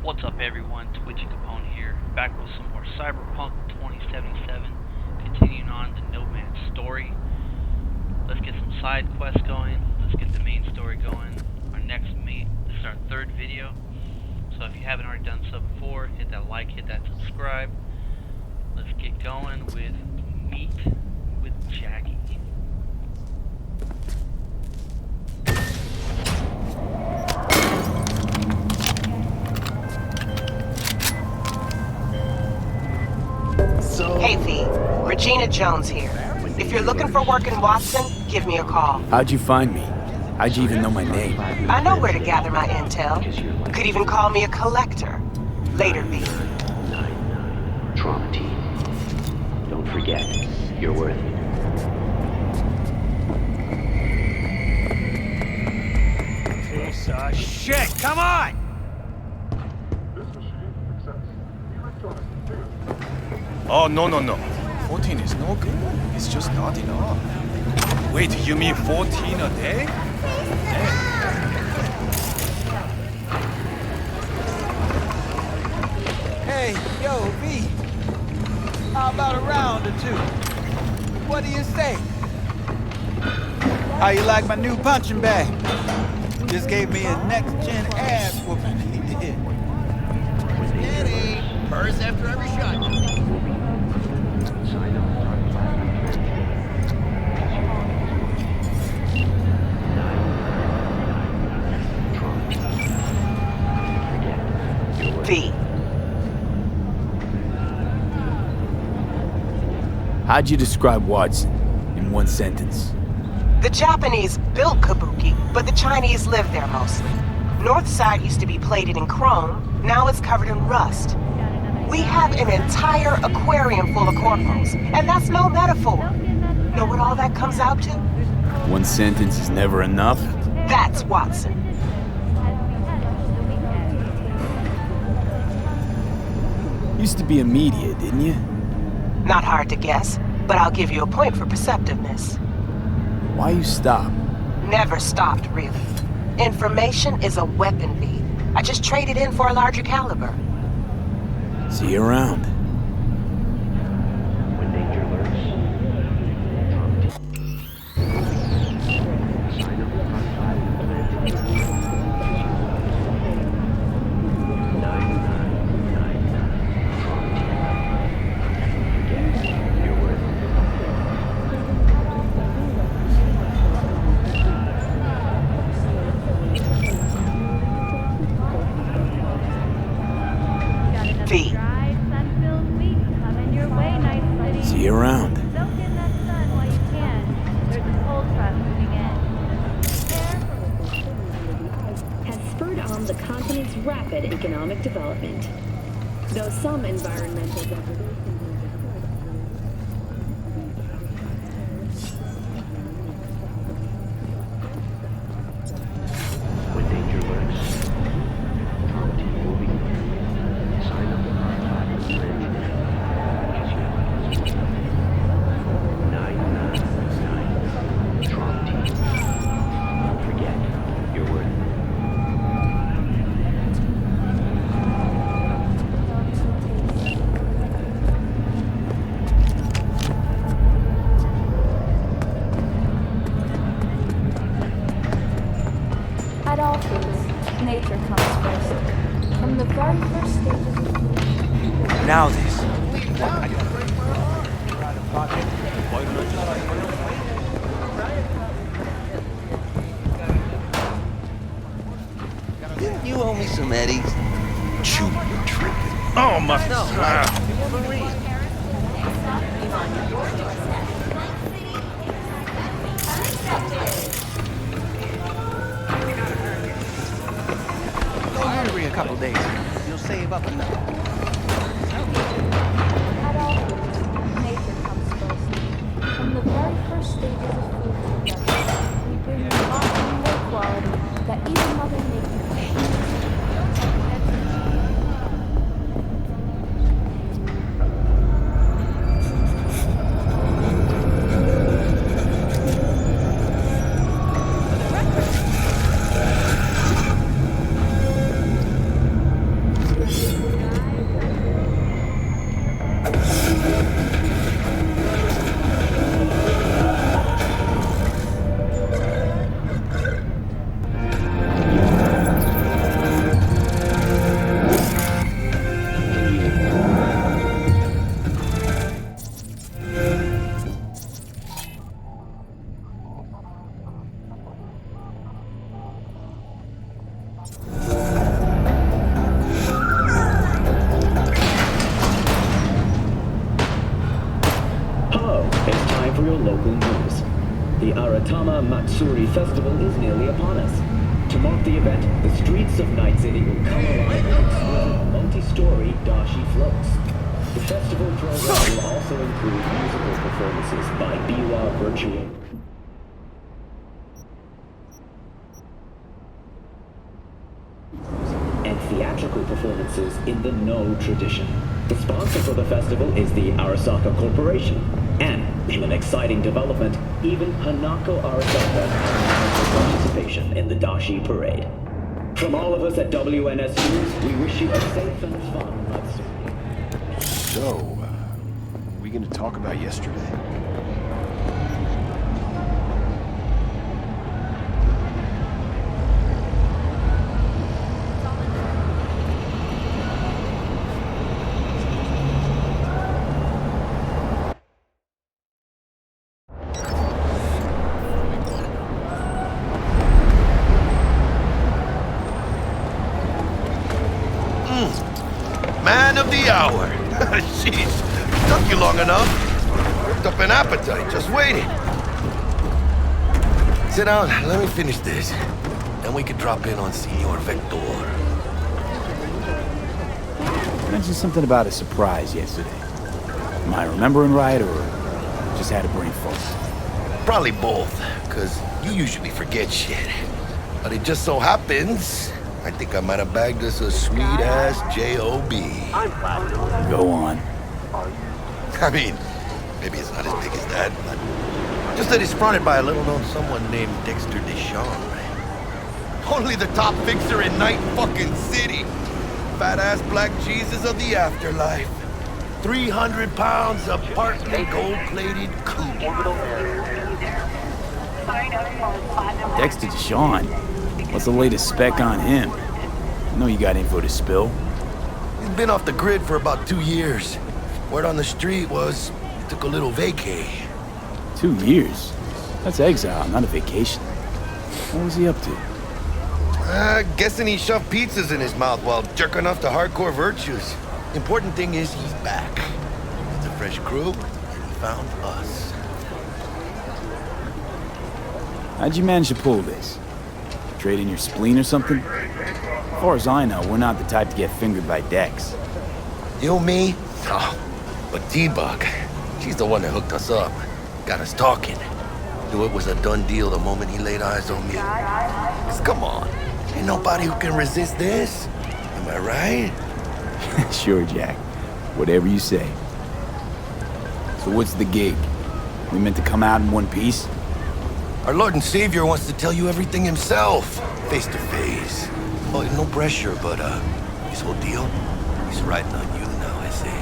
What's up everyone, Twitchycapone here, back with some more CyberPunk 2077, continuing on the Nomad story. Let's get some side quests going, let's get the main story going. This is our third video, so if you haven't already done so before, hit that like, hit that subscribe. Let's get going with Meet with Jackie. Hey V, Regina Jones here. If you're looking for work in Watson, give me a call. How'd you find me? How'd you even know my name? I know where to gather my intel. Could even call me a collector. Later, V. Trauma team. Don't forget, you're worth it. Piece of shit! Come on! Oh, no. 14 is no good. It's just not enough. Wait, you mean 14 a day? Hey, yo, V. How about a round or two? What do you say? How you like my new punching bag? Just gave me a next-gen ass whooping. He did. Steady. Purse after every shot. V. How'd you describe Watson in one sentence? The Japanese built Kabuki, but the Chinese lived there mostly. North side used to be plated in chrome, now it's covered in rust. We have an entire aquarium full of corpos, and that's no metaphor. Know what all that comes out to? One sentence is never enough? That's Watson. Used to be a media, didn't you? Not hard to guess, but I'll give you a point for perceptiveness. Why you stop? Never stopped, really. Information is a weapon, V. I just traded in for a larger caliber. See you around. When danger lurks, sign up outside of the plant. 9999 Trauma team. Forget, you're worth V. See you around. Soak in that sun while you can. There's a cold front moving in. Has spurred on the continent's rapid economic development. Though some environmental degradations when danger lurks. Trauma team moving. Sign up outside of the plant. 999 Trauma team. Don't forget, you're worth it. At all things, nature comes first. From the very first stages of Now this. Didn't you owe me some eddies? Chew your trick. Oh, my... No, for real. Go hungry a couple days. You'll save up enough. At all things, nature comes first. From the very first stages of food production, we bring the awesome low quality that even Mother Nature Saitama Matsuri Festival is nearly upon us. To mark the event, the streets of Night City will come alive with exquisite multi-story dashi floats. The festival program will also include musical performances by biwa virtuo and theatrical performances in the No tradition. The sponsor for the festival is the Arasaka Corporation. And, in an exciting development, even Hanako Arasaka has participation in the Dashi Parade. From all of us at WNS News, we wish you a safe and fun Matsuri. So, are we gonna talk about yesterday? Man of the hour. Jeez, took you long enough. Worked up an appetite, just waiting. Sit down, let me finish this. Then we can drop in on Senor Vector. You mentioned something about a surprise yesterday. Am I remembering right, or just had a brain fog? Probably both, because you usually forget shit. But it just so happens, I think I might have bagged us a sweet-ass J.O.B. Go on. I mean, maybe it's not as big as that, but just that it's fronted by a little-known someone named Dexter Deshawn. Only the top fixer in Night fucking City. Fat-ass black Jesus of the afterlife. 300 pounds of partly gold-plated coupe. Dexter Deshawn. What's the latest spec on him? I know you got info to spill. He's been off the grid for about 2 years. Word on the street was he took a little vacay. 2 years? That's exile, not a vacation. What was he up to? Guessing he shoved pizzas in his mouth while jerking off to hardcore virtues. Important thing is he's back. It's a fresh crew, and he found us. How'd you manage to pull this? Trade in your spleen or something? As far as I know, we're not the type to get fingered by Dex. You, me? Oh, but T-Bug, she's the one that hooked us up. Got us talking. Knew it was a done deal the moment he laid eyes on me. 'Cause come on, ain't nobody who can resist this. Am I right? Sure, Jack. Whatever you say. So what's the gig? We meant to come out in one piece? Our Lord and Savior wants to tell you everything himself, face to face. Well, no pressure, but his whole deal, he's riding on you now, I say.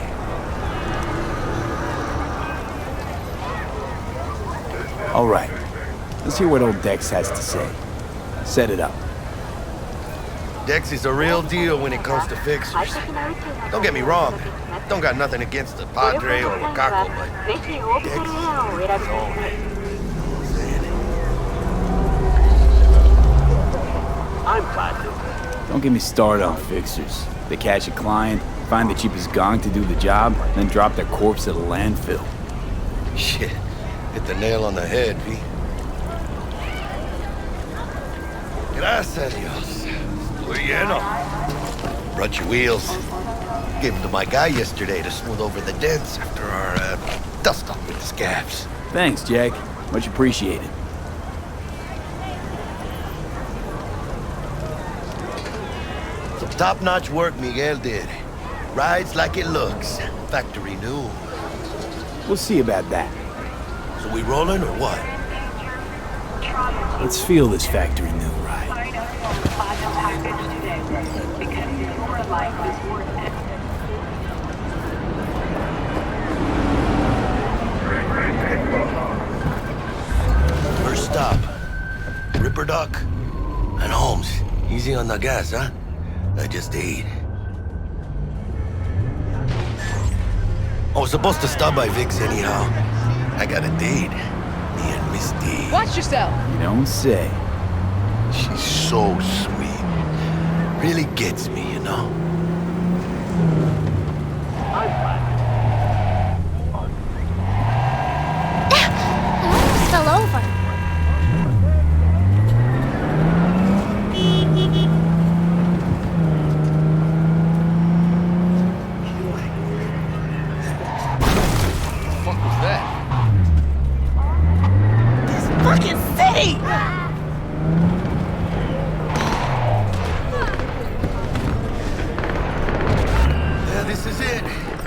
All right. Let's hear what old Dex has to say. Set it up. Dex is a real deal when it comes to fixers. Don't get me wrong, don't got nothing against the Padre or Wakako, but Dex is his own. Don't get me started on fixers. They catch a client, find the cheapest gong to do the job, then drop their corpse at a landfill. Shit, hit the nail on the head, V. Gracias, Dios. Muy lleno. Brought your wheels. Gave them to my guy yesterday to smooth over the dents after our dust-up with the scabs. Thanks, Jack. Much appreciated. Some top-notch work Miguel did. Rides like it looks. Factory new. We'll see about that. So we rolling or what? Let's feel this factory new ride. First stop. Ripper Duck and Holmes. Easy on the gas, huh? I just ate. I was supposed to stop by Vic's anyhow. I got a date. Me and Misty. Watch yourself! You don't say. She's so sweet. Really gets me, you know? Fell over. This is it.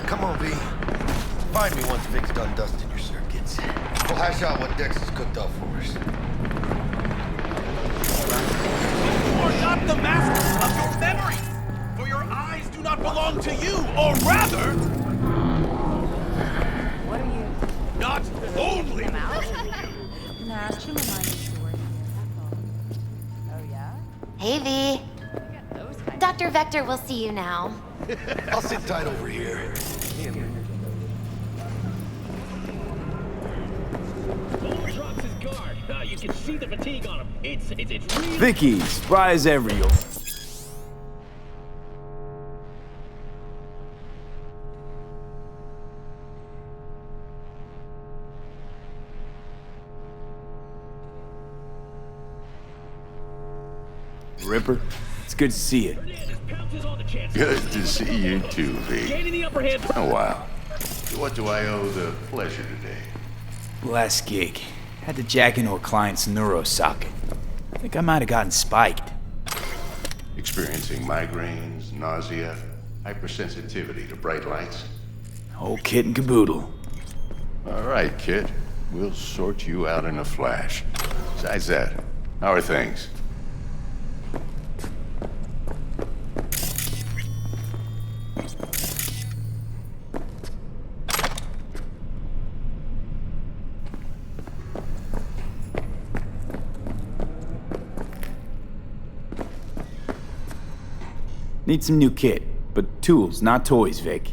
Come on, V. Find me once Vic's done dusting your circuits. We'll hash out what Dex has cooked up for us. You are not the master of your memory, for your eyes do not belong to you, or rather... What are you? Not only... Nah, Chimamanda Shore here. Oh yeah? Hey, V. Dr. Vector will see you now. I'll sit tight over here. Drops his guard. You can see the fatigue on him. It's real. Vicky, spry as ever, yo. Ripper, it's good to see you. Good to see you too, V. Gaining the upper hand. Oh, wow. What do I owe the pleasure today? Last gig. Had to jack into a client's neuro socket. I think I might have gotten spiked. Experiencing migraines, nausea, hypersensitivity to bright lights? Whole kit and caboodle. All right, kid. We'll sort you out in a flash. Besides that, how are things? Need some new kit, but tools, not toys, Vic.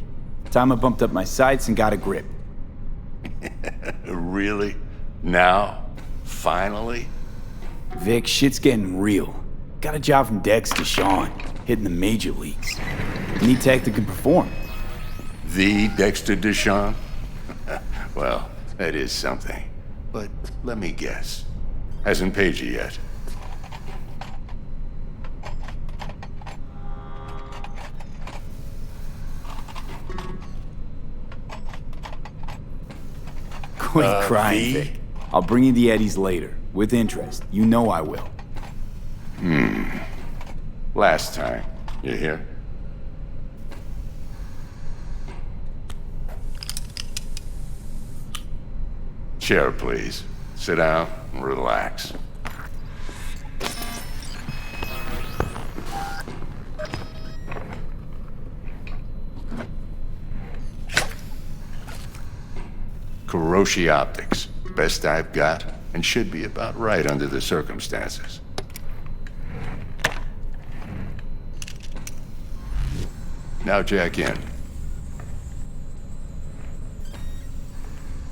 Time I bumped up my sights and got a grip. Really? Now? Finally? Vic, shit's getting real. Got a job from Dex to Sean, hitting the major leagues. Need tech that can perform. The Dexter Deshawn? Well, that is something. But let me guess. Hasn't paid you yet. Quit crying, V? Vic. I'll bring you the Eddies later, with interest. You know I will. Last time. You hear? Chair, please. Sit down and relax. Kuroshi Optics. Best I've got, and should be about right under the circumstances. Now jack in.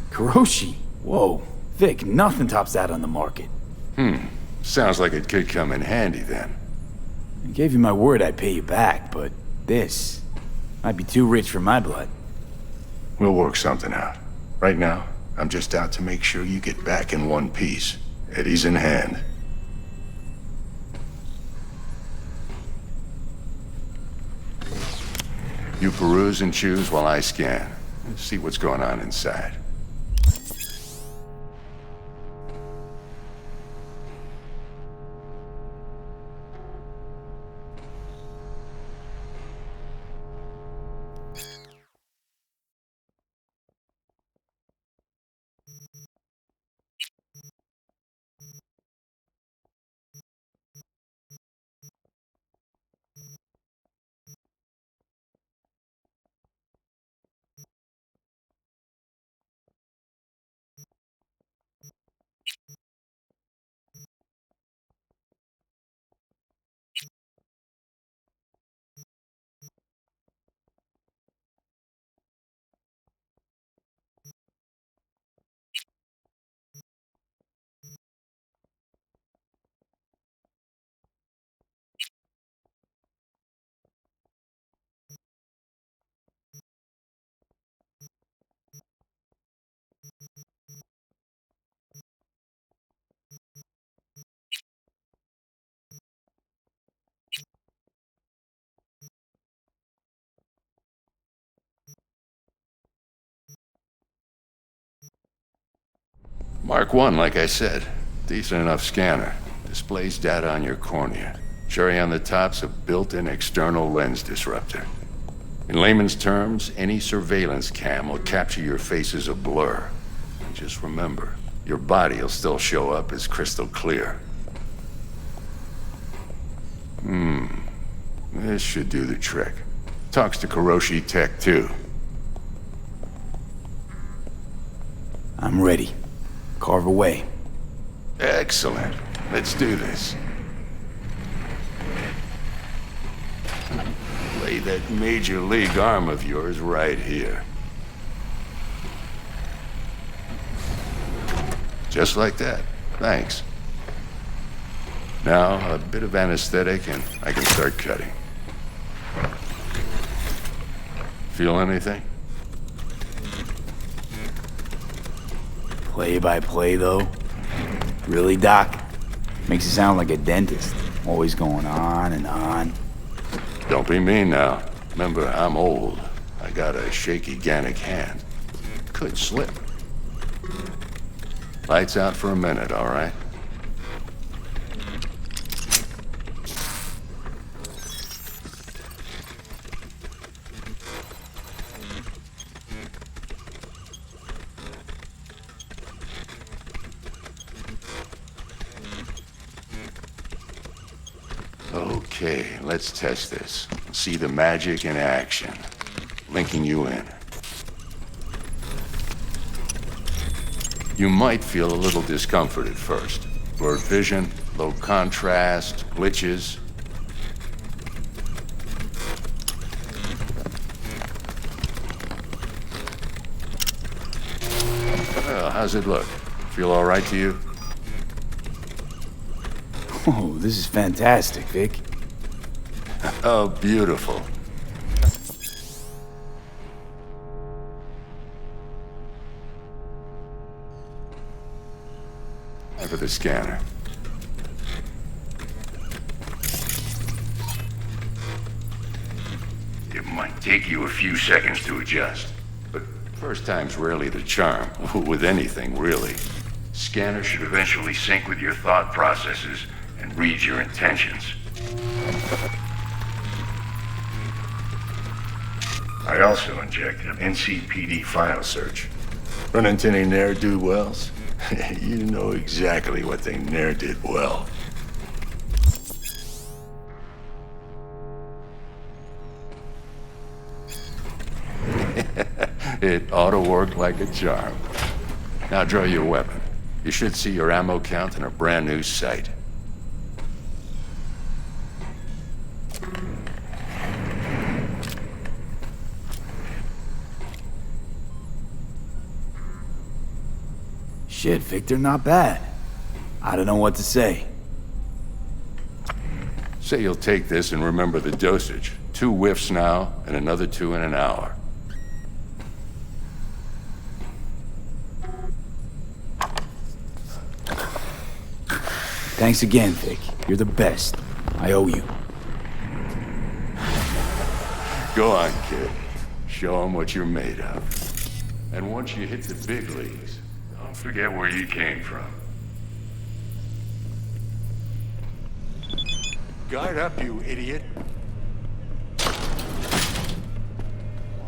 Kuroshi? Whoa. Vic, nothing tops that on the market. Sounds like it could come in handy then. I gave you my word I'd pay you back, but this might be too rich for my blood. We'll work something out. Right now, I'm just out to make sure you get back in one piece. Eddie's in hand. You peruse and choose while I scan. See what's going on inside. Mark 1, like I said. Decent enough scanner. Displays data on your cornea. Cherry on the top's a built-in external lens disruptor. In layman's terms, any surveillance cam will capture your face as a blur. And just remember, your body will still show up as crystal clear. This should do the trick. Talks to Kuroshi Tech, too. I'm ready. Carve away. Excellent. Let's do this. Lay that major league arm of yours right here. Just like that. Thanks. Now, a bit of anesthetic and I can start cutting. Feel anything? Play by play, though? Really, Doc? Makes you sound like a dentist. Always going on and on. Don't be mean now. Remember, I'm old. I got a shaky Gannic hand. Could slip. Lights out for a minute, all right? Okay, let's test this. See the magic in action. Linking you in. You might feel a little discomfort at first. Blurred vision, low contrast, glitches. Well, how's it look? Feel all right to you? Oh, this is fantastic, Vic. Oh, beautiful. Time for the scanner. It might take you a few seconds to adjust, but first time's rarely the charm, with anything, really. Scanner should eventually sync with your thought processes and read your intentions. I also inject an NCPD file search. Run into any ne'er-do-wells? You know exactly what they ne'er did well. It ought to work like a charm. Now draw your weapon. You should see your ammo count in a brand new sight. Shit, Victor, not bad. I don't know what to say. Say you'll take this and remember the dosage. 2 whiffs now, and another 2 in an hour. Thanks again, Vic. You're the best. I owe you. Go on, kid. Show them what you're made of. And once you hit the big leagues, don't forget where you came from. Guard up, you idiot. Come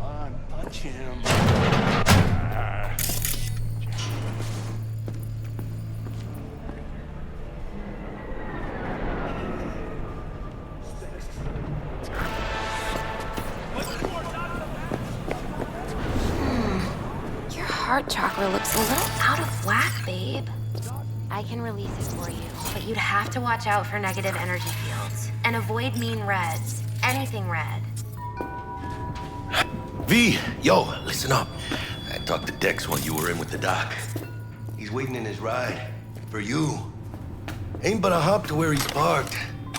on, punch him. Your heart chakra looks a little out of whack, babe. I can release it for you, but you'd have to watch out for negative energy fields and avoid mean reds. Anything red. V, yo, listen up. I talked to Dex while you were in with the doc. He's waiting in his ride. For you. Ain't but a hop to where he's parked.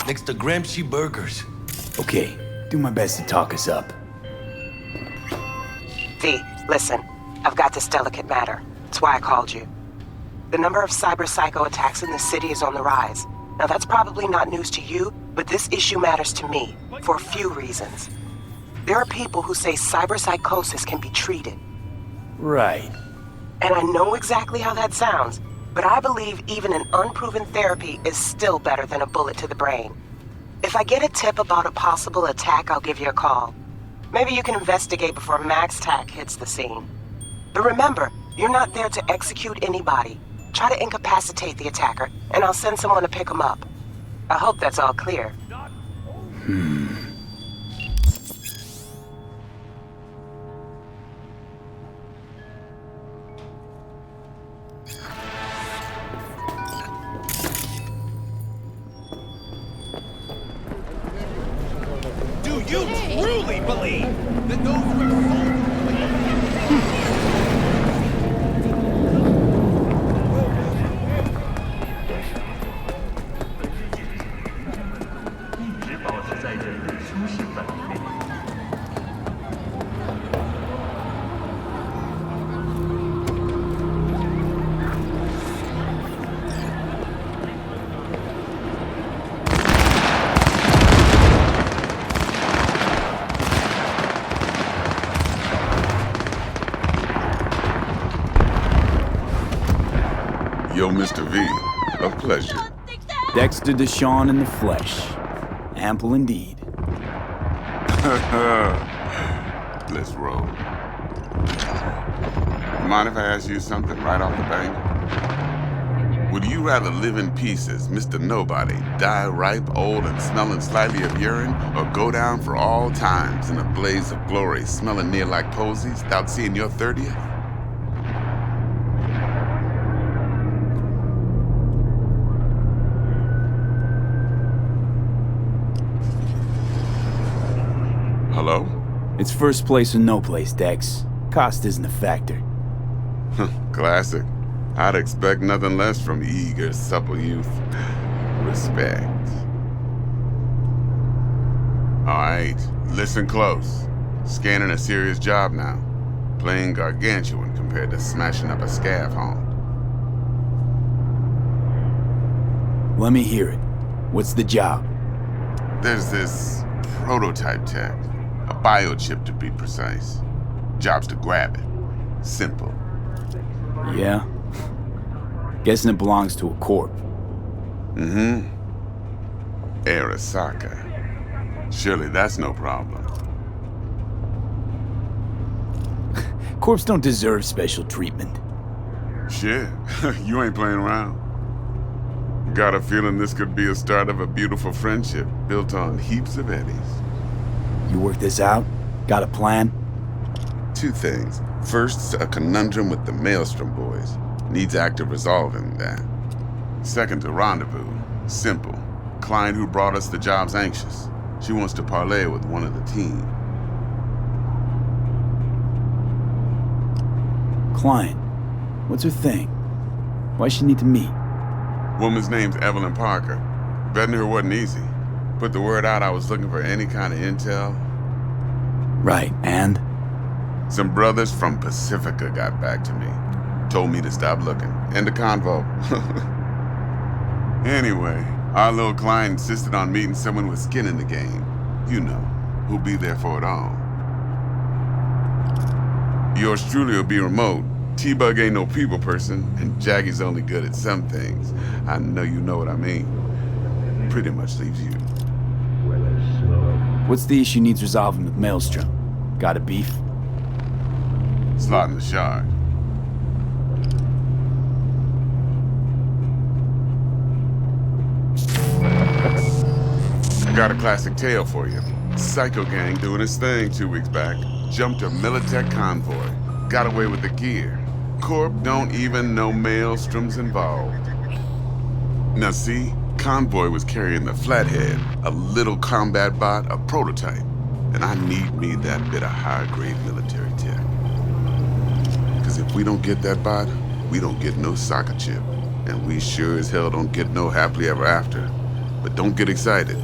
Next to Gramsci Burgers. Okay, do my best to talk us up. V, listen. I've got this delicate matter. That's why I called you. The number of cyber psycho attacks in the city is on the rise. Now that's probably not news to you, but this issue matters to me for a few reasons. There are people who say cyber psychosis can be treated. Right. And I know exactly how that sounds, but I believe even an unproven therapy is still better than a bullet to the brain. If I get a tip about a possible attack, I'll give you a call. Maybe you can investigate before Max Tac hits the scene. But remember, you're not there to execute anybody. Try to incapacitate the attacker, and I'll send someone to pick him up. I hope that's all clear. Do you truly believe that those who have Yo, Mr. V, a pleasure. Dexter Deshawn in the flesh. Ample indeed. Let's roll. Mind if I ask you something right off the bank? Would you rather live in pieces, Mr. Nobody, die ripe, old, and smelling slightly of urine, or go down for all times in a blaze of glory, smelling near like posies, without seeing your 30th? Hello? It's first place or no place, Dex. Cost isn't a factor. Classic. I'd expect nothing less from eager, supple youth. Respect. Alright, listen close. Scanning a serious job now. Playing gargantuan compared to smashing up a scav haunt. Let me hear it. What's the job? There's this prototype tech. A biochip to be precise. Job's to grab it. Simple. Yeah? Guessing it belongs to a corp. Mm-hmm. Arasaka. Surely that's no problem. Corps don't deserve special treatment. Shit, you ain't playing around. Got a feeling this could be a start of a beautiful friendship built on heaps of eddies. You work this out? Got a plan? Two things. First, a conundrum with the Maelstrom boys. Needs active resolving that. Second, a rendezvous. Simple. Client who brought us the job's anxious. She wants to parlay with one of the team. Client? What's her thing? Why she need to meet? Woman's name's Evelyn Parker. Vetting her wasn't easy. Put the word out I was looking for any kind of intel. Right, and? Some brothers from Pacifica got back to me. Told me to stop looking. End of convo. Anyway, our little client insisted on meeting someone with skin in the game. You know, who'll be there for it all. Yours truly will be remote. T-Bug ain't no people person, and Jaggy's only good at some things. I know you know what I mean. Pretty much leaves you. What's the issue needs resolving with Maelstrom? Got a beef? Slotting the shard. I got a classic tale for you. Psycho gang doing his thing 2 weeks back. Jumped a Militech convoy. Got away with the gear. Corp don't even know Maelstrom's involved. Now see, convoy was carrying the Flathead, a little combat bot, a prototype. And I need me that bit of high-grade military tech. Because if we don't get that bot, we don't get no soccer chip. And we sure as hell don't get no happily ever after. But don't get excited.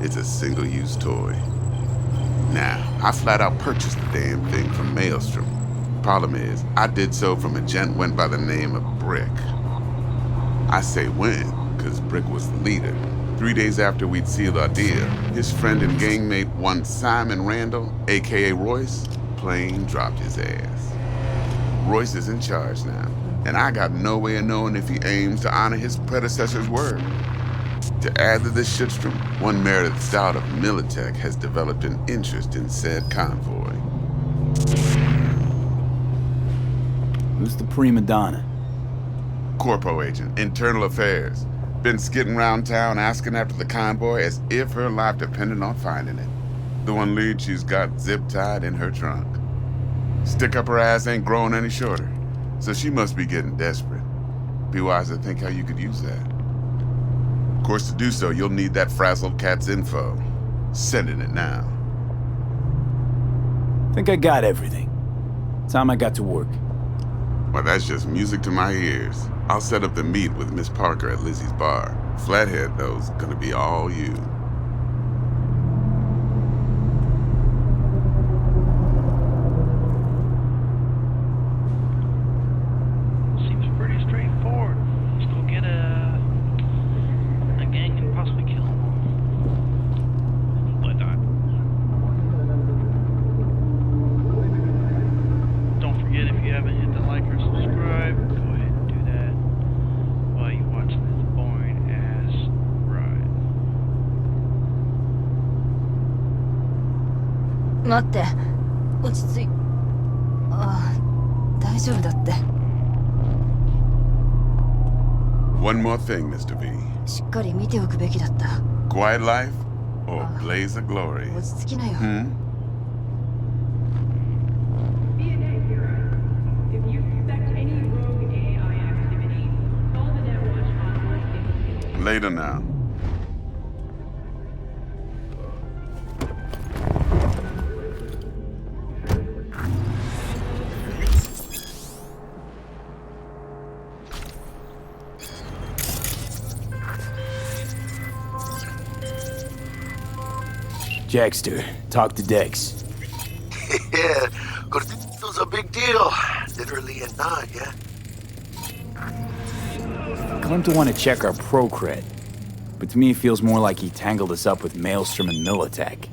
It's a single-use toy. Now, I flat out purchased the damn thing from Maelstrom. Problem is, I did so from a gent went by the name of Brick. I say when, because Brick was the leader. 3 days after we'd sealed our deal, his friend and gangmate, one Simon Randall, aka Royce, plain dropped his ass. Royce is in charge now, and I got no way of knowing if he aims to honor his predecessor's word. To add to this shitstorm, one Meredith Stout of Militech has developed an interest in said convoy. Who's the prima donna? Corpo agent, internal affairs. Been skidding around town asking after the convoy as if her life depended on finding it. The one lead she's got zip-tied in her trunk. Stick up her ass ain't growing any shorter, so she must be getting desperate. Be wise to think how you could use that. Of course, to do so, you'll need that frazzled cat's info. Sending it now. Think I got everything. Time I got to work. Well, that's just music to my ears. I'll set up the meet with Miss Parker at Lizzie's bar. Flathead, though's gonna be all you. Seems pretty straightforward. Let's go get a gang and possibly kill them all. Why not? Don't forget, if you haven't hit the like or subscribe, go ahead and do that while you watch this boring ass ride. 待って、落ち着い。ああ、大丈夫だって。One more thing, Mr. V. しっかり見ておくべきだった。 Quiet life or blaze of glory? 落ち着きなよ。Later now. Jackster, talk to Dex. Yeah, Gordito's a big deal. Literally a nod, yeah? Claimed to want to check our pro cred, but to me it feels more like he tangled us up with Maelstrom and Militech.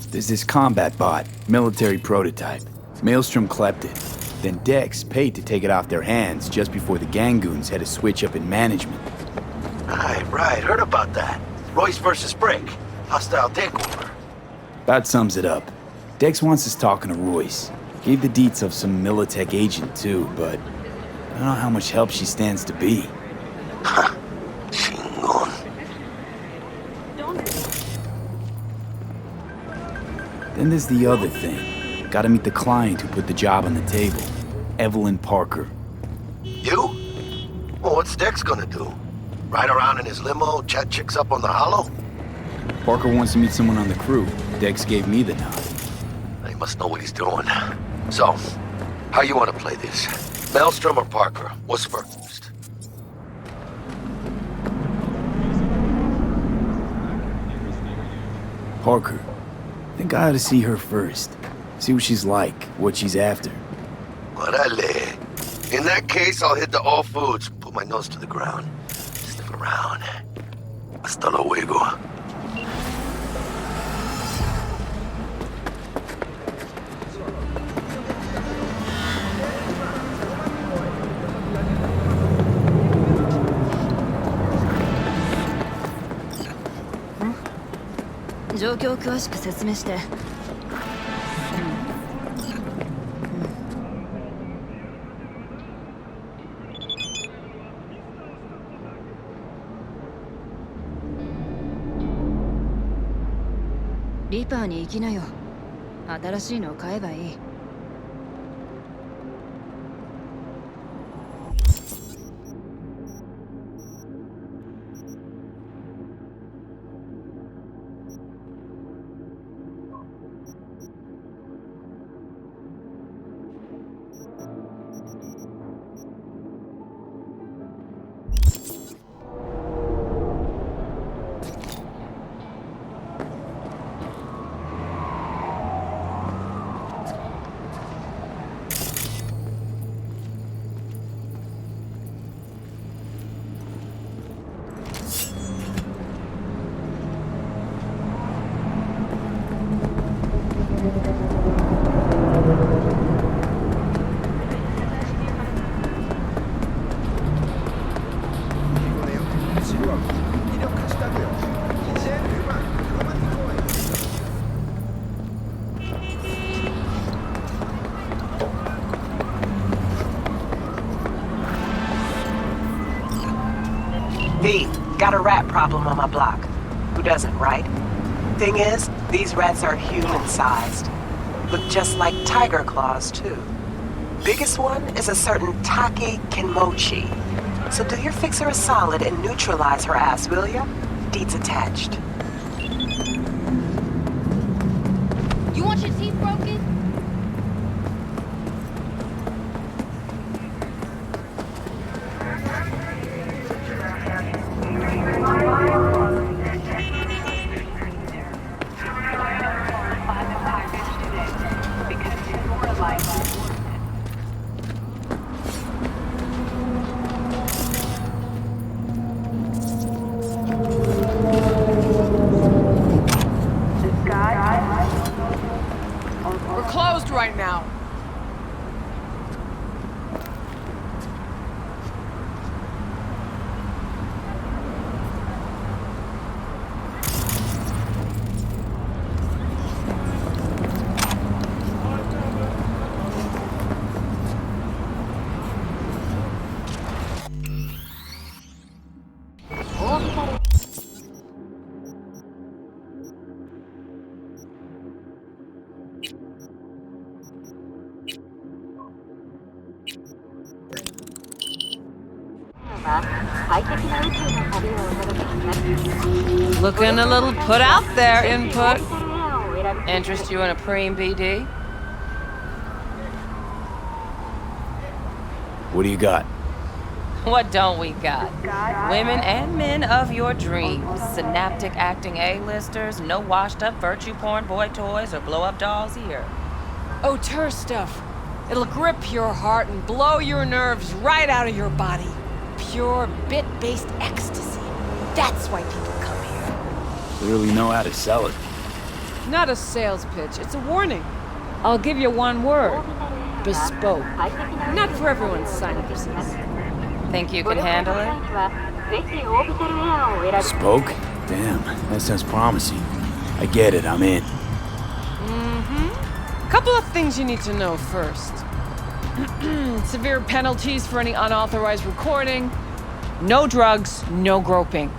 There's this combat bot, military prototype. Maelstrom clept it. Then Dex paid to take it off their hands just before the Gangoons had a switch up in management. Right. Heard about that. Royce versus Brick. Hostile takeover. That sums it up. Dex wants us talking to Royce. Gave the deets of some Militech agent too, but I don't know how much help she stands to be. Chingon. Then there's the other thing. Gotta meet the client who put the job on the table. Evelyn Parker. You? Well, what's Dex gonna do? Ride around in his limo, chat chicks up on the hollow? Parker wants to meet someone on the crew. Dex gave me the nod. He must know what he's doing. So, how you want to play this? Maelstrom or Parker? What's first? Parker. Think I ought to see her first. See what she's like, what she's after. Orale. In that case, I'll hit the all foods, put my nose to the ground. Sniff around. Hasta luego. Hmm? 状況を詳しく説明して。リパーに行きなよ。新しいのを買えばいい。Got a rat problem on my block. Who doesn't, right? Thing is, these rats are human-sized. Look just like tiger claws, too. Biggest one is a certain Taki Kinmochi. So do your fixer a solid and neutralize her ass, will ya? Deeds attached. You want your teeth broken? We're closed right now. Looking a little put out there, input. Interest you in a preem BD? What do you got? What don't we got? Women and men of your dreams. Synaptic acting A-listers, no washed-up virtue porn boy toys or blow-up dolls here. Auteur stuff. It'll grip your heart and blow your nerves right out of your body. Pure bit-based ecstasy. That's why people come here. Clearly know how to sell it. Not a sales pitch, it's a warning. I'll give you one word. Bespoke. Not for everyone's synapses. Think you can handle it? Spoke? Damn, that sounds promising. I get it, I'm in. Couple of things you need to know first. Severe penalties for any unauthorized recording. No drugs, no groping.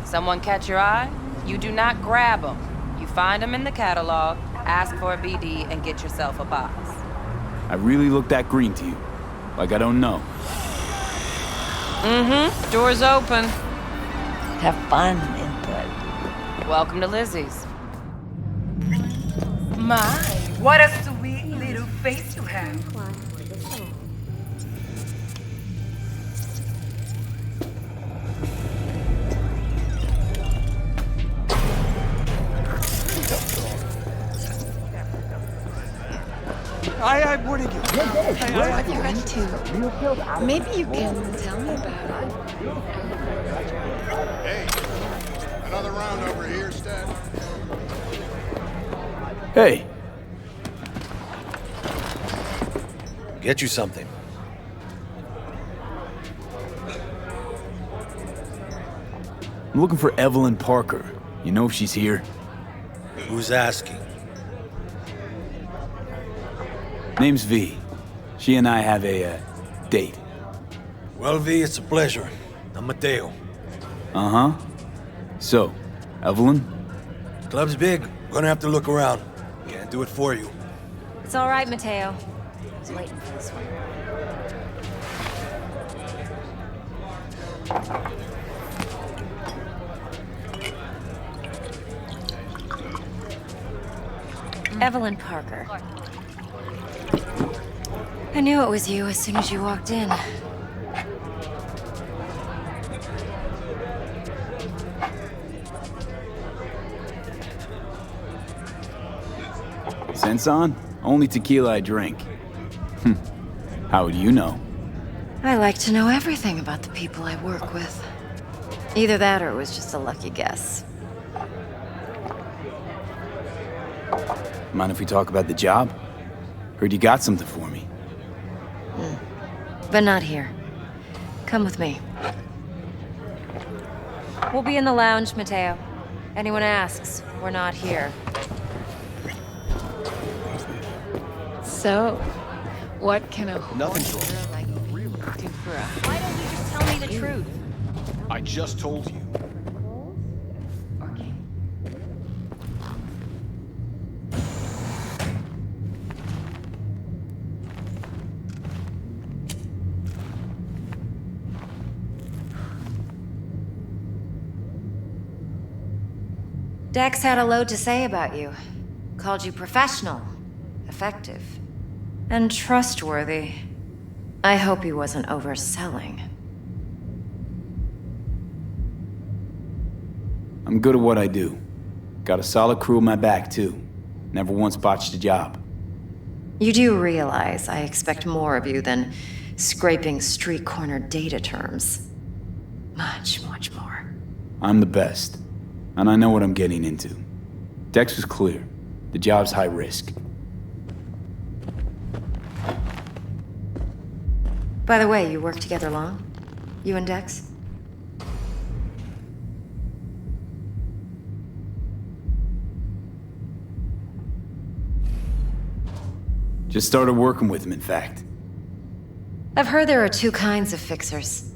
Someone catch your eye? You do not grab them. You find them in the catalog, ask for a BD, and get yourself a box. I really look that green to you. Like I don't know. Door's open. Have fun, input. Welcome to Lizzie's. My, what a sweet little face you have. I'm warning you. I'm going to. Maybe you can tell me about it. Hey, another round over here, Stan. Hey. Get you something. I'm looking for Evelyn Parker. You know if she's here? Who's asking? Name's V. She and I have a, date. Well, V, it's a pleasure. I'm Mateo. Uh-huh. So, Evelyn? Club's big. Gonna have to look around. Can't do it for you. It's all right, Mateo. I was waiting for this one. Evelyn Parker. I knew it was you as soon as you walked in. Sense on? Only tequila I drink. How would you know? I like to know everything about the people I work with. Either that or it was just a lucky guess. Mind if we talk about the job? Heard you got something for me. But not here. Come with me. We'll be in the lounge, Mateo. Anyone asks, we're not here. So, what can a Nothing's whore like you do for a... Why don't you just tell me the truth? I just told you. Dex had a load to say about you. Called you professional, effective, and trustworthy. I hope he wasn't overselling. I'm good at what I do. Got a solid crew at my back, too. Never once botched a job. You do realize I expect more of you than scraping street corner data terms. Much, much more. I'm the best, and I know what I'm getting into. Dex was clear. The job's high risk. By the way, you work together long? You and Dex? Just started working with him, in fact. I've heard there are two kinds of fixers.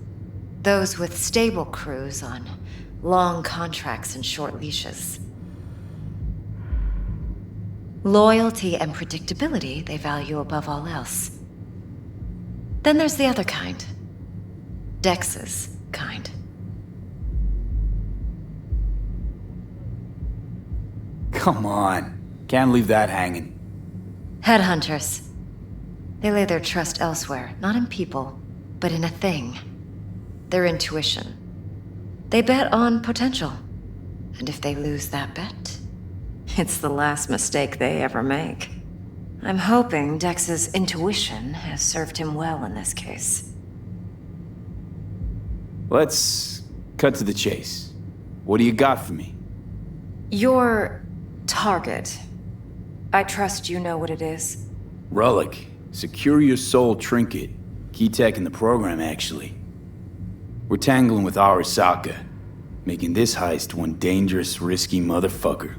Those with stable crews on long contracts and short leashes. Loyalty and predictability they value above all else. Then there's the other kind. Dex's kind. Come on. Can't leave that hanging. Headhunters. They lay their trust elsewhere, not in people, but in a thing. Their intuition. They bet on potential. And if they lose that bet, it's the last mistake they ever make. I'm hoping Dex's intuition has served him well in this case. Let's cut to the chase. What do you got for me? Your target. I trust you know what it is. Relic. Secure your soul trinket. Key tech in the program, actually. We're tangling with Arasaka, making this heist one dangerous, risky motherfucker.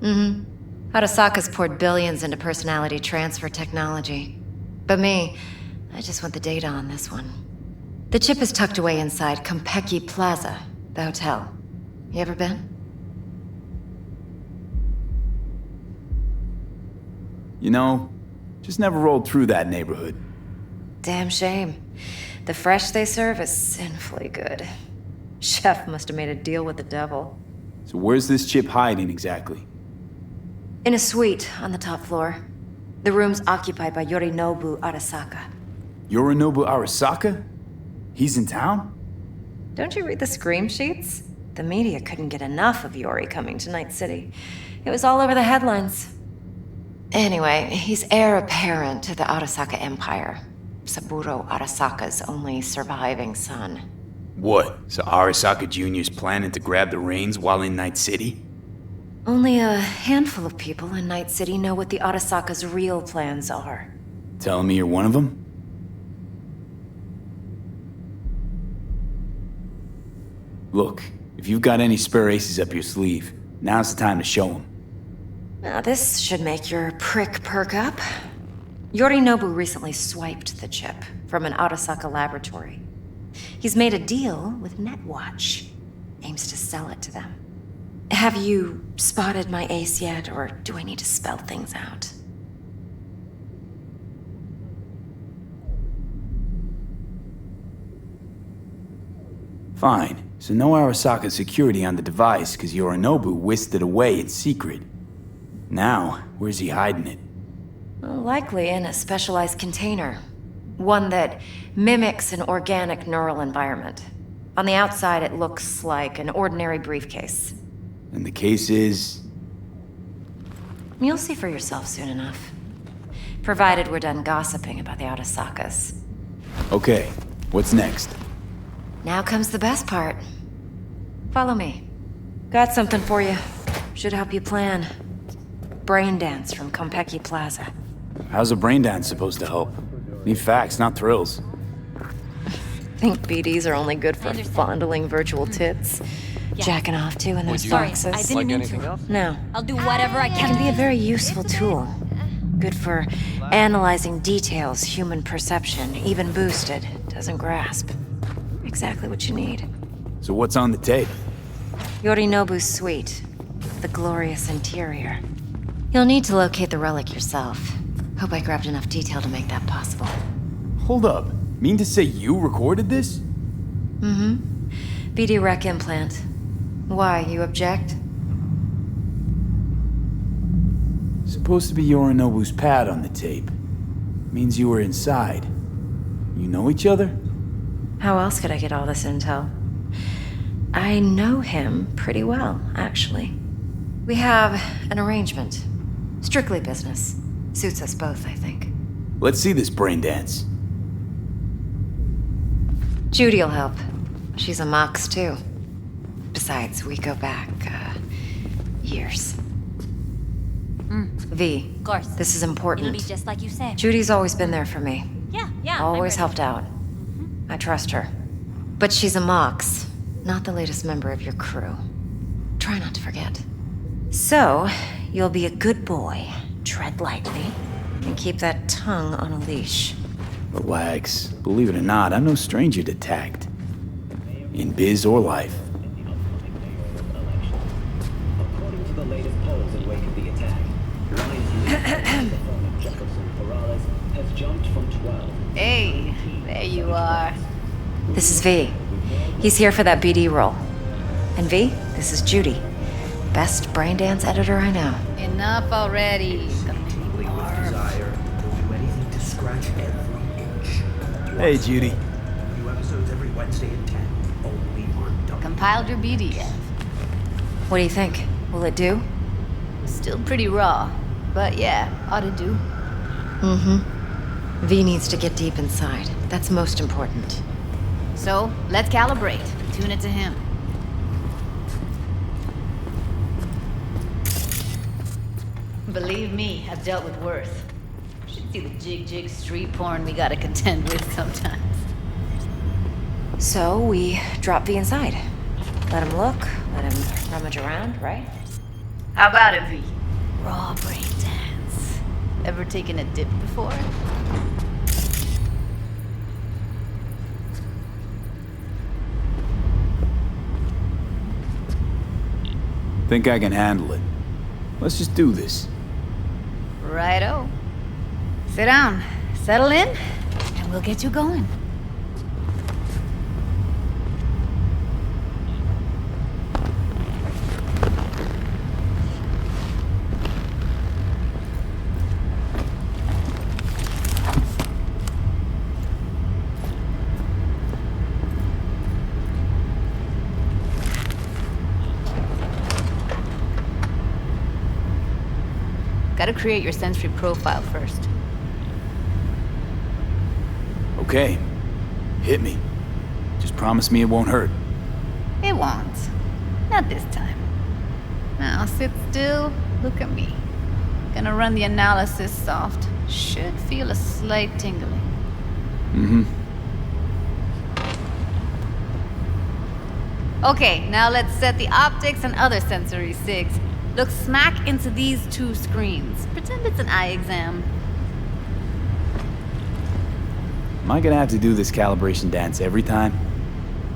Mm-hmm. Arasaka's poured billions into personality transfer technology. But me, I just want the data on this one. The chip is tucked away inside Konpeki Plaza, the hotel. You ever been? You know, just never rolled through that neighborhood. Damn shame. The fresh they serve is sinfully good. Chef must have made a deal with the devil. So where's this chip hiding exactly? In a suite on the top floor. The room's occupied by Yorinobu Arasaka. Yorinobu Arasaka? He's in town? Don't you read the scream sheets? The media couldn't get enough of Yori coming to Night City. It was all over the headlines. Anyway, he's heir apparent to the Arasaka Empire. Saburo Arasaka's only surviving son. What? So Arasaka Jr.'s planning to grab the reins while in Night City? Only a handful of people in Night City know what the Arasaka's real plans are. Telling me you're one of them? Look, if you've got any spare aces up your sleeve, now's the time to show them. Now this should make your prick perk up. Yorinobu recently swiped the chip from an Arasaka laboratory. He's made a deal with Netwatch. Aims to sell it to them. Have you spotted my ace yet, or do I need to spell things out? Fine. So no Arasaka security on the device because Yorinobu whisked it away in secret. Now, where's he hiding it? Well, likely in a specialized container. One that mimics an organic neural environment. On the outside, it looks like an ordinary briefcase. And the case is? You'll see for yourself soon enough. Provided we're done gossiping about the Arasakas. Okay, what's next? Now comes the best part. Follow me. Got something for you. Should help you plan. Brain dance from Konpeki Plaza. How's a brain dance supposed to help? Need facts, not thrills. Think BDs are only good for fondling virtual tits? Jacking off to in those boxes? I didn't mean to. No. I'll do whatever I It can. can be a very useful tool. Good for analyzing details human perception, even boosted, doesn't grasp. Exactly what you need. So what's on the tape? Yorinobu's suite. The glorious interior. You'll need to locate the relic yourself. Hope I grabbed enough detail to make that possible. Hold up. Mean to say you recorded this? Mm-hmm. BD rec implant. Why, you object? Supposed to be Yorinobu's pad on the tape. Means you were inside. You know each other? How else could I get all this intel? I know him pretty well, actually. We have an arrangement. Strictly business. Suits us both, I think. Let's see this brain dance. Judy'll help. She's a Mox, too. Besides, we go back, years. V, Of course. this is important. It'll be just like you said. Judy's always been there for me. Yeah. Always helped out. I trust her. But she's a Mox, not the latest member of your crew. Try not to forget. So, you'll be a good boy, tread lightly, and keep that tongue on a leash. Relax. Believe it or not, I'm no stranger to tact. In biz or life. According to the latest polls in wake of the attack, Ryan's has jumped from 12. Hey, there you are. This is V. He's here for that BD role. And V, this is Judy. Best brain dance editor I know. Enough already. Desire, we'll do anything to scratch every inch. Hey, Judy. New episodes every Wednesday at 10. Only on W. Compiled your BDF. What do you think? Will it do? Still pretty raw, but yeah, ought to do. V needs to get deep inside. That's most important. So, let's calibrate. Tune it to him. Believe me, I've dealt with worse. Should see the jig street porn we gotta contend with sometimes. So, we drop V inside. Let him look, let him rummage around, right? How about it, V? Raw brain dance. Ever taken a dip before? Think I can handle it. Let's just do this. Righto. Sit down, settle in, and we'll get you going. Gotta create your sensory profile first. Okay. Hit me. Just promise me it won't hurt. It won't. Not this time. Now sit still, look at me. Gonna run the analysis soft. Should feel a slight tingling. Okay, now let's set the optics and other sensory sigs. Look smack into these two screens. Pretend it's an eye exam. Am I gonna have to do this calibration dance every time?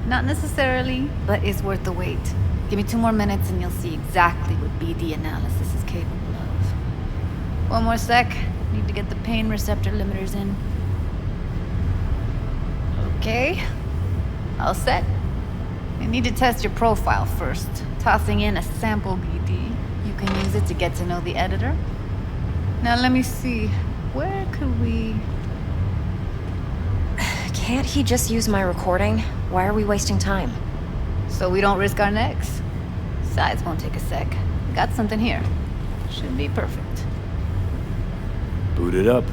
Not necessarily, but it's worth the wait. Give me 2 more minutes and you'll see exactly what BD analysis is capable of. 1 more sec. Need to get the pain receptor limiters in. Okay. All set. I need to test your profile first. Tossing in a sample BD. You can use it to get to know the editor. Now let me see. Where could we... Can't he just use my recording? Why are we wasting time? So we don't risk our necks. Besides, won't take a sec. Got something here. Should be perfect. Boot it up.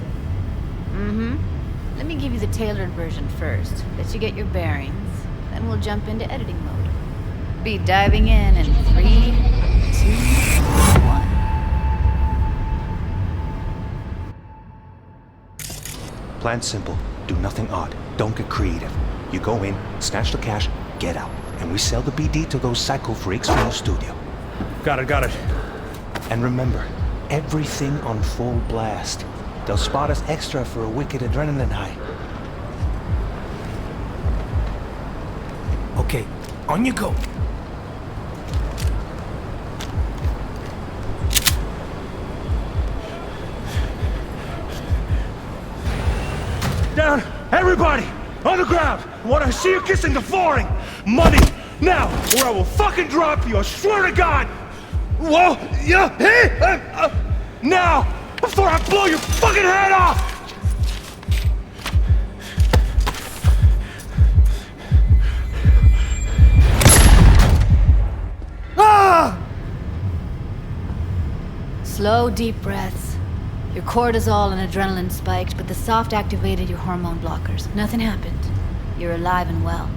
Let me give you the tailored version first. Let you get your bearings. Then we'll jump into editing mode. Be diving in 3, 2, 1. Plan simple. Do nothing odd. Don't get creative. You go in, snatch the cash, get out. And we sell the BD to those psycho freaks from the studio. Got it. And remember, everything on full blast. They'll spot us extra for a wicked adrenaline high. Okay, on you go. Down! Everybody! On the ground! I want to see you kissing the flooring! Money! Now! Or I will fucking drop you! I swear to God! Whoa! Yeah! Hey! Now! Before I blow your fucking head off! Ah! Slow, deep breaths. Your cortisol and adrenaline spiked, but the soft activated your hormone blockers. Nothing happened. You're alive and well.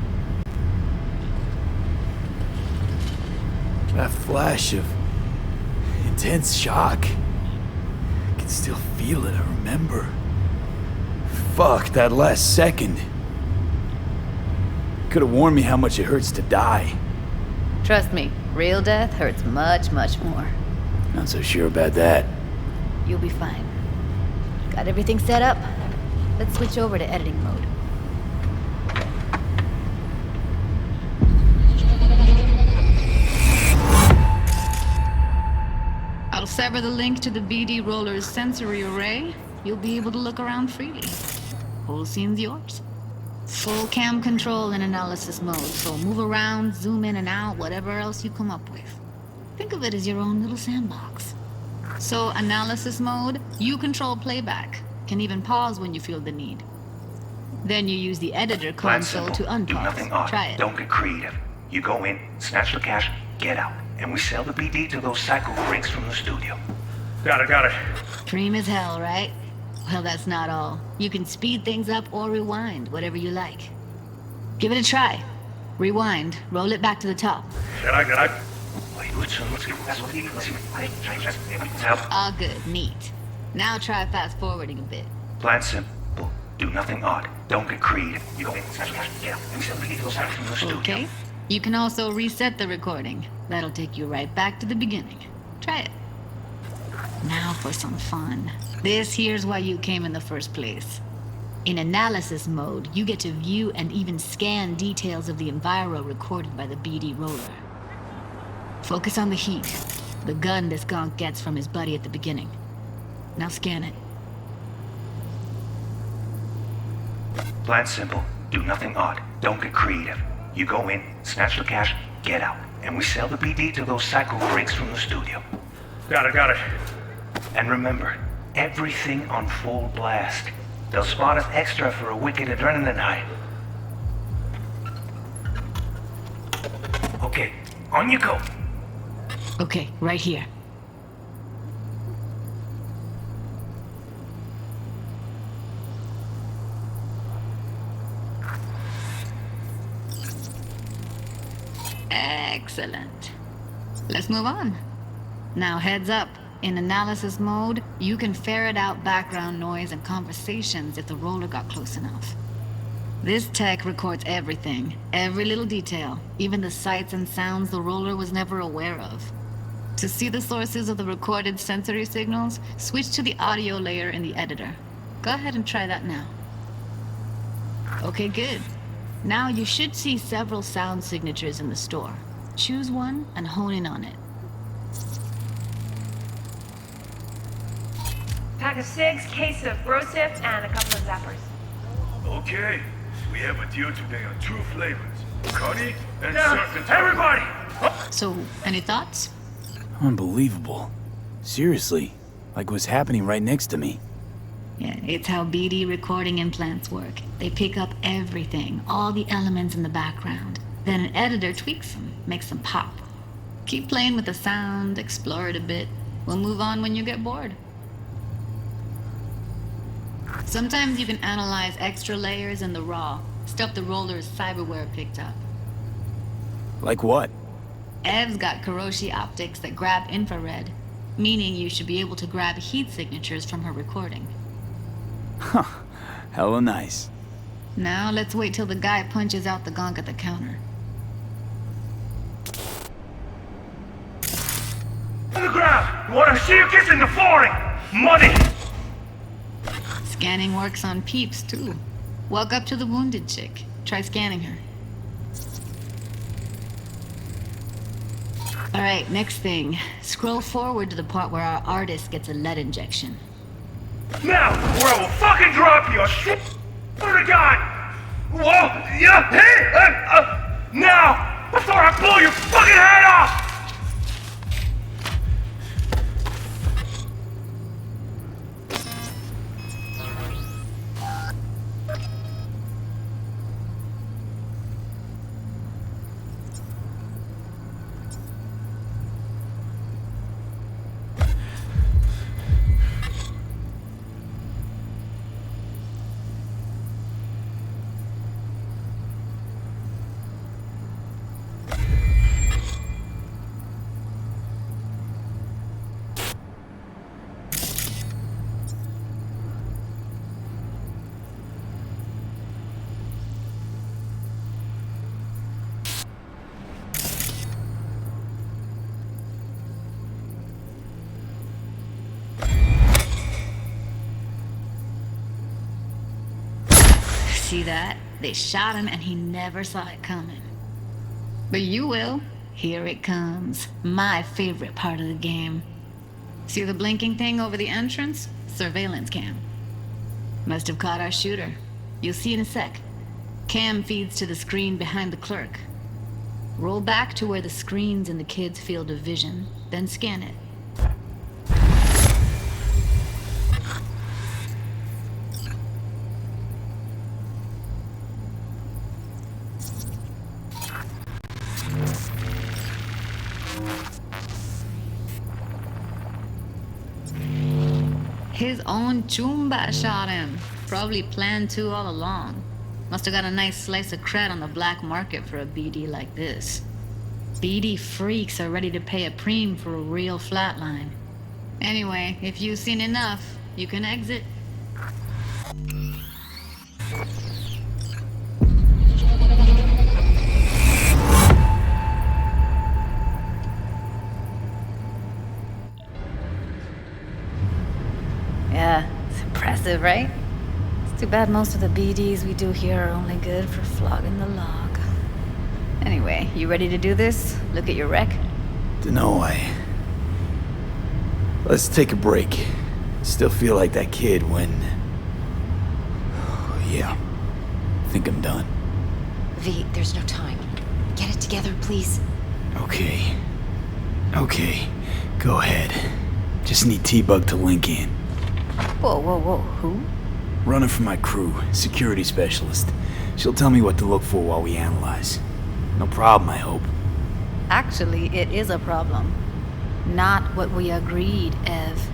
That flash of intense shock. I can still feel it, I remember. Fuck, that last second. Could have warned me how much it hurts to die. Trust me, real death hurts much, much more. Not so sure about that. You'll be fine. Got everything set up? Let's switch over to editing mode. I'll sever the link to the BD Roller's sensory array. You'll be able to look around freely. Whole scene's yours. Full cam control in analysis mode, so move around, zoom in and out, whatever else you come up with. Think of it as your own little sandbox. So, analysis mode, you control playback. Can even pause when you feel the need. Then you use the editor console to unpause. Do nothing odd. Try it. Don't get creative. You go in, snatch the cash, get out. And we sell the BD to those psycho freaks from the studio. Got it. Cream as hell, right? Well, that's not all. You can speed things up or rewind, whatever you like. Give it a try. Rewind. Roll it back to the top. All good. Neat. Now try fast forwarding a bit. Plan simple. Do nothing odd. Don't get creative. You go in, snatch the cash, get out. And we sell the BD to those psycho from the studio. Okay. You can also reset the recording. That'll take you right back to the beginning. Try it. Now for some fun. This here's why you came in the first place. In analysis mode, you get to view and even scan details of the enviro recorded by the BD Roller. Focus on the heat, the gun this gonk gets from his buddy at the beginning. Now scan it. Plan simple. Do nothing odd. Don't get creative. You go in, snatch the cash, get out. And we sell the BD to those psycho freaks from the studio. Got it. And remember, everything on full blast. They'll spot us extra for a wicked adrenaline high. Okay, on you go. Okay, right here. Excellent. Let's move on. Now heads up. In analysis mode, you can ferret out background noise and conversations if the roller got close enough. This tech records everything, every little detail, even the sights and sounds the roller was never aware of. To see the sources of the recorded sensory signals, switch to the audio layer in the editor. Go ahead and try that now. Okay, good. Now you should see several sound signatures in the store. Choose one and hone in on it. Pack of 6, case of Brosif, and a couple of zappers. Okay, we have a deal today on 2 flavors. Cuddy and No, serpentine. Everybody! So, any thoughts? Unbelievable. Seriously, like what's happening right next to me. Yeah, it's how BD recording implants work. They pick up everything, all the elements in the background. Then an editor tweaks them, makes them pop. Keep playing with the sound, explore it a bit. We'll move on when you get bored. Sometimes you can analyze extra layers in the raw, stuff the roller's cyberware picked up. Like what? Ev's got Kiroshi optics that grab infrared, meaning you should be able to grab heat signatures from her recording. Huh. Hella nice. Now let's wait till the guy punches out the gonk at the counter. On the ground! You wanna see you kissing the flooring! Money! Scanning works on peeps, too. Walk up to the wounded chick. Try scanning her. Alright, next thing. Scroll forward to the part where our artist gets a lead injection. Now, or I will fucking drop you! Shit! For the God! Whoa! Yeah! Hey! Now! Before I blow your fucking head off! See that? They shot him and he never saw it coming. But you will. Here it comes. My favorite part of the game. See the blinking thing over the entrance? Surveillance cam. Must have caught our shooter. You'll see in a sec. Cam feeds to the screen behind the clerk. Roll back to where the screen's in the kid's field of vision, then scan it. His own Chumba shot him. Probably planned to all along. Must have got a nice slice of cred on the black market for a BD like this. BD freaks are ready to pay a preem for a real flatline. Anyway, if you've seen enough, you can exit. Yeah, it's impressive, right? It's too bad most of the BDs we do here are only good for flogging the log. Anyway, you ready to do this? Look at your rec? Dunno, Let's take a break. Still feel like that kid when... Yeah. Think I'm done. V, there's no time. Get it together, please. Okay. Go ahead. Just need T-Bug to link in. Whoa, who? Runner for my crew, security specialist. She'll tell me what to look for while we analyze. No problem, I hope. Actually, it is a problem. Not what we agreed, Ev.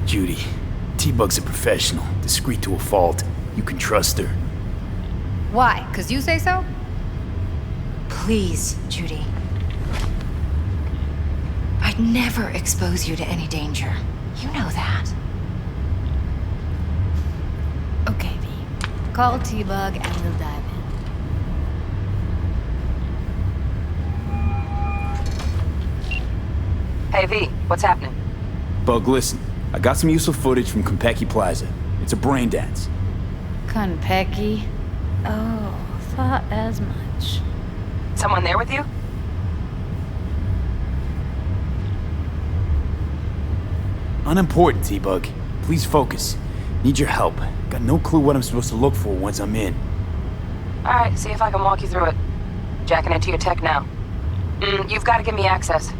Judy, T-Bug's a professional, discreet to a fault. You can trust her. Why? 'Cause you say so? Please, Judy. I'd never expose you to any danger. You know that. Okay, V. Call T-Bug and we'll dive in. Hey, V, what's happening? Bug, listen. I got some useful footage from Konpeki Plaza. It's a brain dance. Konpeki? Oh, thought as much. Someone there with you? Unimportant, T-Bug. Please focus. Need your help. Got no clue what I'm supposed to look for once I'm in. Alright, see if I can walk you through it. Jacking into your tech now. You've got to give me access.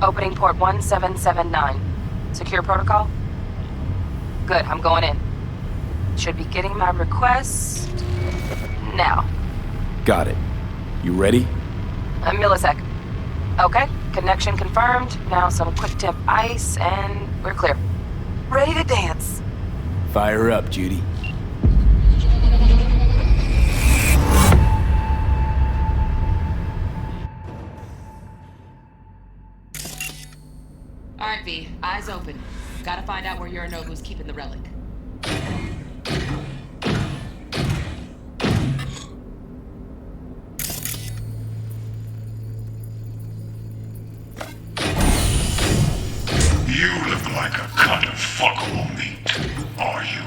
Opening port 1779. Secure protocol? Good, I'm going in. Should be getting my request... now. Got it. You ready? A millisec. Okay, connection confirmed. Now some quick temp ice, and we're clear. Ready to dance. Fire up, Judy. Alright, V. Eyes open. Gotta find out where Yorinobu's keeping the relic. You look like a cut of fuckable meat, are you?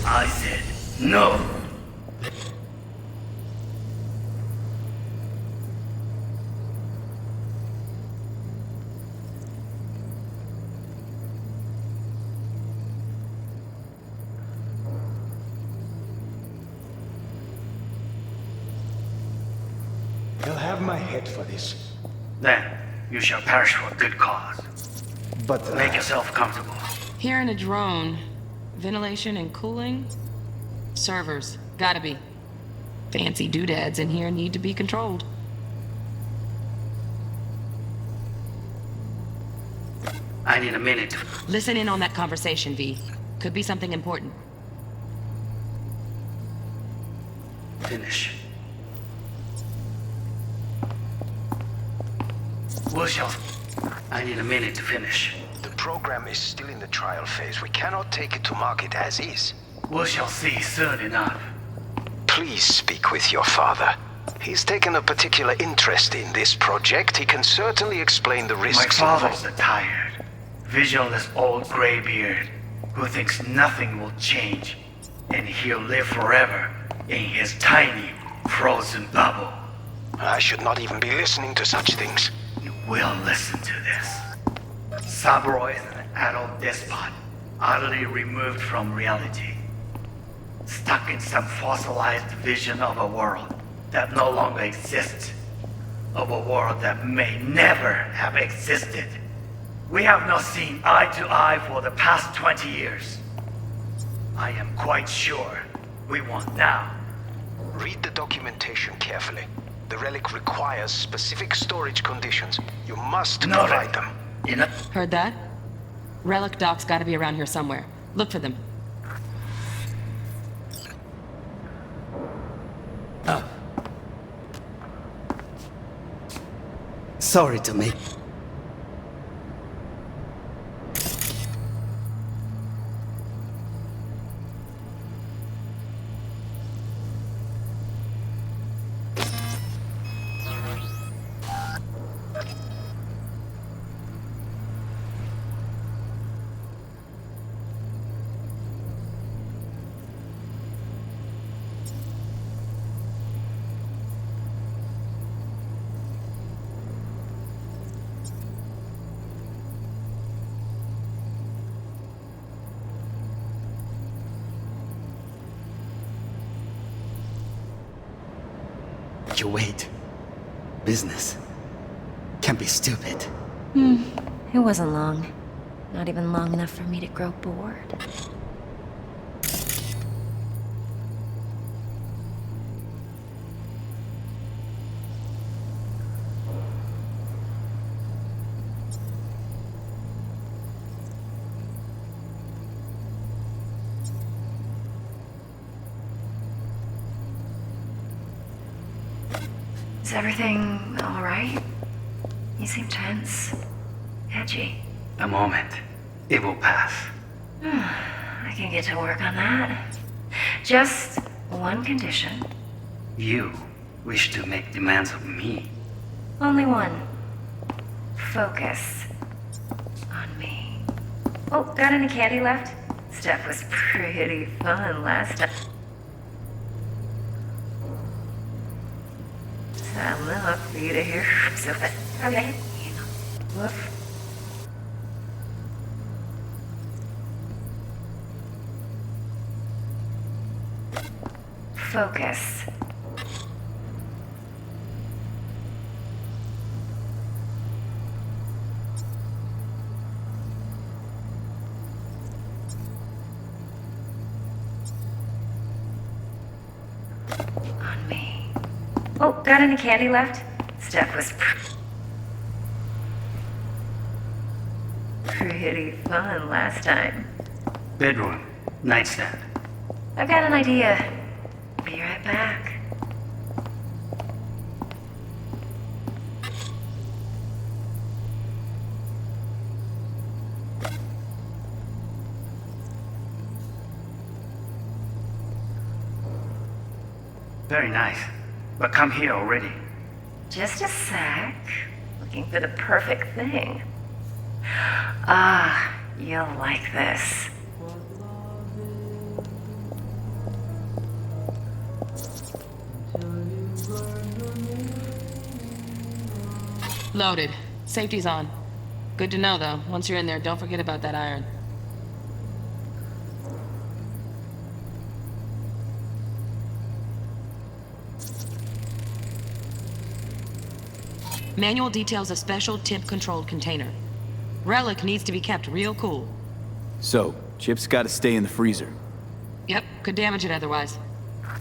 I said no. They'll have my head for this. Then you shall perish for a good cause. But make yourself comfortable. Here in a drone. Ventilation and cooling? Servers. Gotta be. Fancy doodads in here need to be controlled. I need a minute. Listen in on that conversation, V. Could be something important. Finish. We shall... I need a minute to finish. The program is still in the trial phase. We cannot take it to market as is. We shall see soon enough. Please speak with your father. He's taken a particular interest in this project. He can certainly explain the My risks father's involved. a tired, visionless old graybeard who thinks nothing will change, and he'll live forever in his tiny, frozen bubble. I should not even be listening to such things. You will listen to this. Saburo is an adult despot, utterly removed from reality. Stuck in some fossilized vision of a world that no longer exists. Of a world that may never have existed. We have not seen eye to eye for the past 20 years. I am quite sure we won't now. Read the documentation carefully. The relic requires specific storage conditions. You must provide them. Heard that? Relic docs gotta be around here somewhere. Look for them. Sorry to make... You wait. Business. Can't be stupid. It wasn't long. Not even long enough for me to grow bored. Is everything all right? You seem tense. Edgy. A moment. It will pass. I can get to work on that. Just one condition. You wish to make demands of me. Only one. Focus on me. Oh, got any candy left? Stuff was pretty fun last time. Sad enough for you to hear so that. Okay. Woof. Focus. On me. Oh, got any candy left? Stuff was pretty fun last time. Bedroom. Nightstand. I've got an idea. Be right back. Very nice. But come here already. Just a sec. Looking for the perfect thing. Ah, you'll like this. Loaded. Safety's on. Good to know, though. Once you're in there, don't forget about that iron. Manual details a special temp-controlled container. Relic needs to be kept real cool. So, Chip's gotta stay in the freezer. Yep, could damage it otherwise.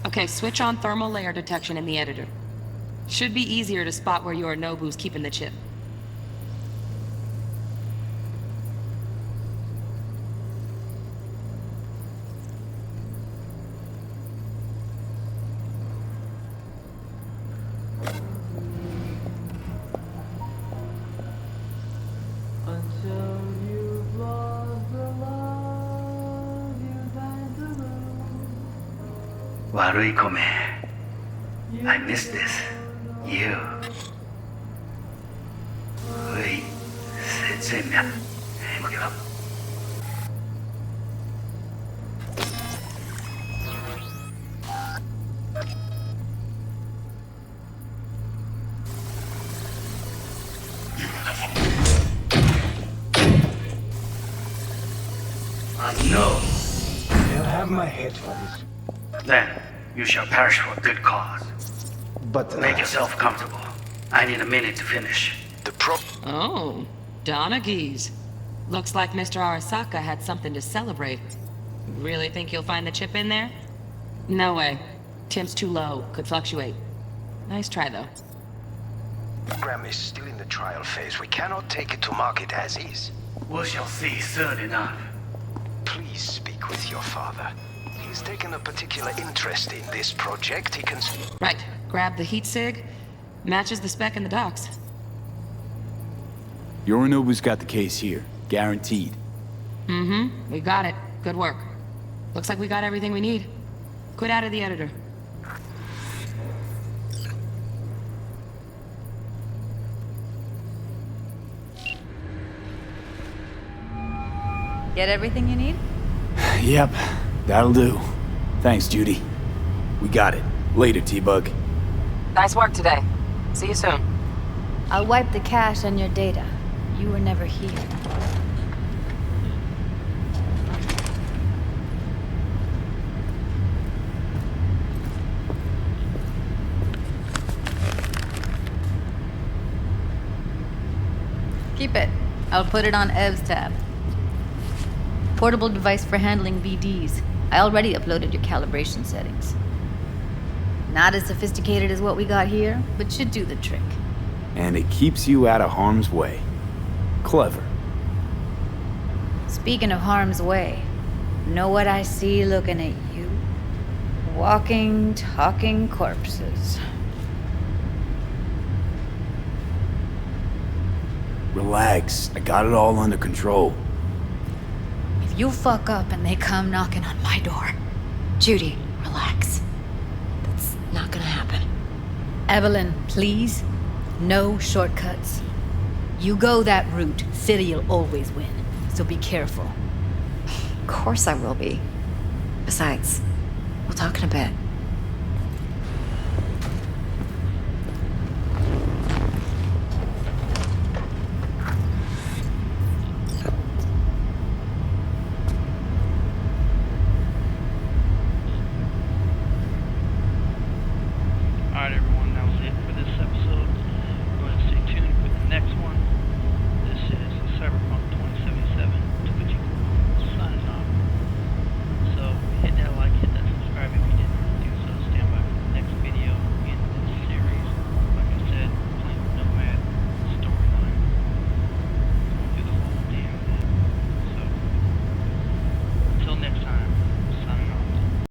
Okay, switch on thermal layer detection in the editor. Should be easier to spot where Yorinobu's keeping the chip. I miss this. You. 喂，这面，哎，我给了。No. They'll have my head for this. Then you shall perish for a good cause. But make yourself comfortable. I need a minute to finish. Oh, Donaghy's. Looks like Mr. Arasaka had something to celebrate. Really think you'll find the chip in there? No way. Temp's too low. Could fluctuate. Nice try, though. Program is still in the trial phase. We cannot take it to market as is. We shall see soon enough. Please speak with your father. He's taken a particular interest in this project. He can... Right. Grab the heat sig. Matches the spec in the docks. Yorinobu's got the case here. Guaranteed. Mm-hmm. We got it. Good work. Looks like we got everything we need. Quit out of the editor. Get everything you need? Yep, that'll do. Thanks, Judy. We got it. Later, T-Bug. Nice work today. See you soon. I'll wipe the cache on your data. You were never here. Keep it. I'll put it on Ev's tab. Portable device for handling BDs. I already uploaded your calibration settings. Not as sophisticated as what we got here, but should do the trick. And it keeps you out of harm's way. Clever. Speaking of harm's way, know what I see looking at you? Walking, talking corpses. Relax. I got it all under control. If you fuck up and they come knocking on my door... Judy, relax. That's not gonna happen. Evelyn, please. No shortcuts. You go that route, City'll always win. So be careful. Of course I will be. Besides, we'll talk in a bit.